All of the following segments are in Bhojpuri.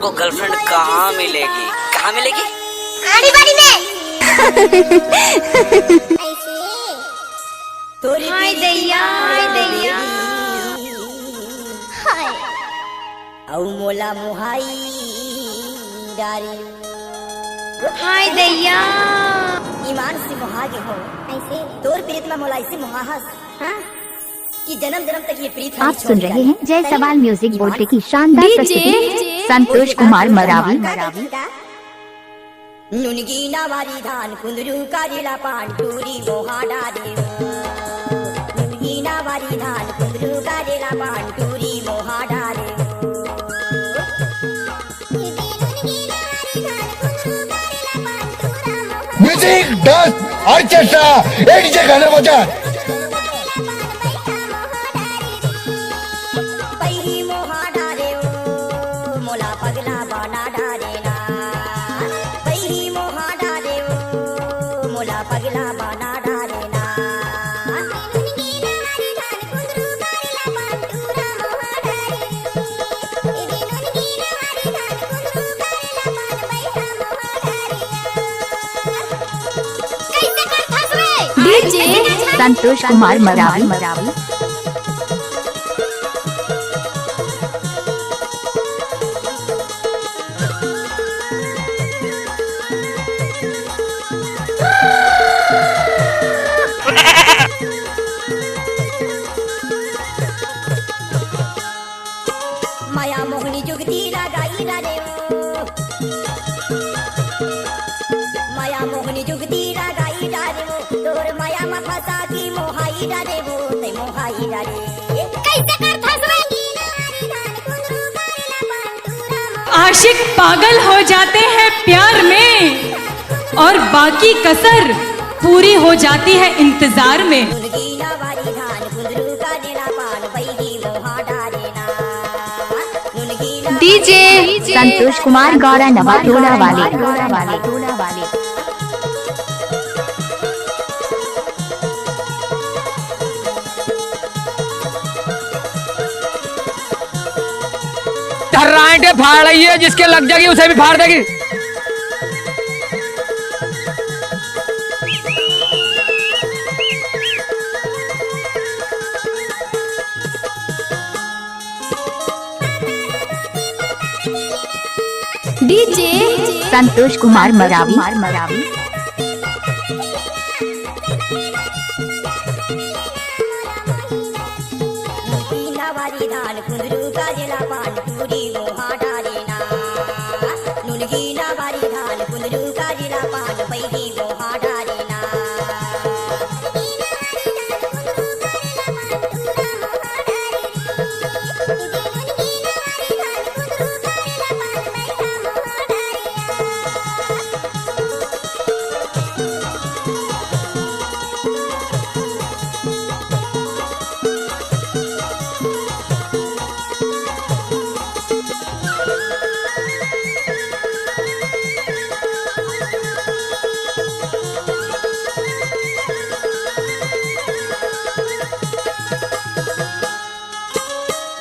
को गर्लफ्रेंड कहाँ मिलेगी? कहाँ मिलेगी? आड़ी बाड़ी में। हाय दैया, हाय दैया, हाय। औ मोला मुहाई डारी। हाय दैया। ईमान से मुहागे हो ऐसे तोर प्रीत में मोला ऐसे मुहाहस हाँ कि जन्म जन्म तक ये प्रीत। आप सुन रहे हैं जय सवाल म्यूजिक बोर्ड की शानदार प्रस्तुति संतोष कुमार मरावी। नुनगी नावारी धान कुंदरू कारिला पान टूरी मोहा डारे। नुनगी नावारी धान कुंदरू कारिला पान टूरी मोहा डारे। म्यूजिक डांस ऑर्केस्ट्रा एक जगह गाना बजा। पही मोहा डारे ओ मोला पगला बना डारे ना। पही मोहा डारे ओ मोला पगला बना डारे ना। संतोष कुमार मरावी। माया मोहनी जुगती लगाई डारे ओ। माया मोहनी जुगती लगाई डारे ओ। तोर माया मा फसा की मोहाई डारे वो ते मोहाई डारे। कैसे करता हसवे? आशिक पागल हो जाते हैं प्यार में और बाकी कसर पूरी हो जाती है इंतजार में। नुनगी नावारी धान कुंदरू का डेला पान बैगी मोहा डारे ना। नुनगी डीजे संतोष कुमार गौरा नवा टोला वाले। धर्रांटे फाड़ रही है, जिसके लग जाएगी उसे भी फाड़ देगी। डीजे संतोष कुमार मरावी। नावारी धान कुंदरू का डेला पान टूरी मोहा डारे ना। नुनगी नावारी धान कुंदरू का डेला पान बैगी मोहा डारे ना।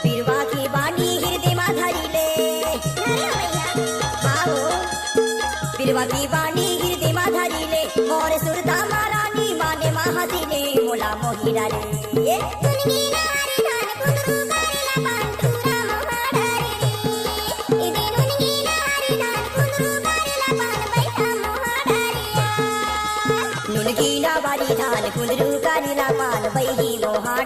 बिरवा की बानी हृदय मा धरिले। आओ बिरवा की बानी हृदय मा धरिले। मोर सुरता मारानी माने महादिले मोला मोहिरा रे। नुनगी नावारी धान कुंदरू का नीला पान बैगी मोहा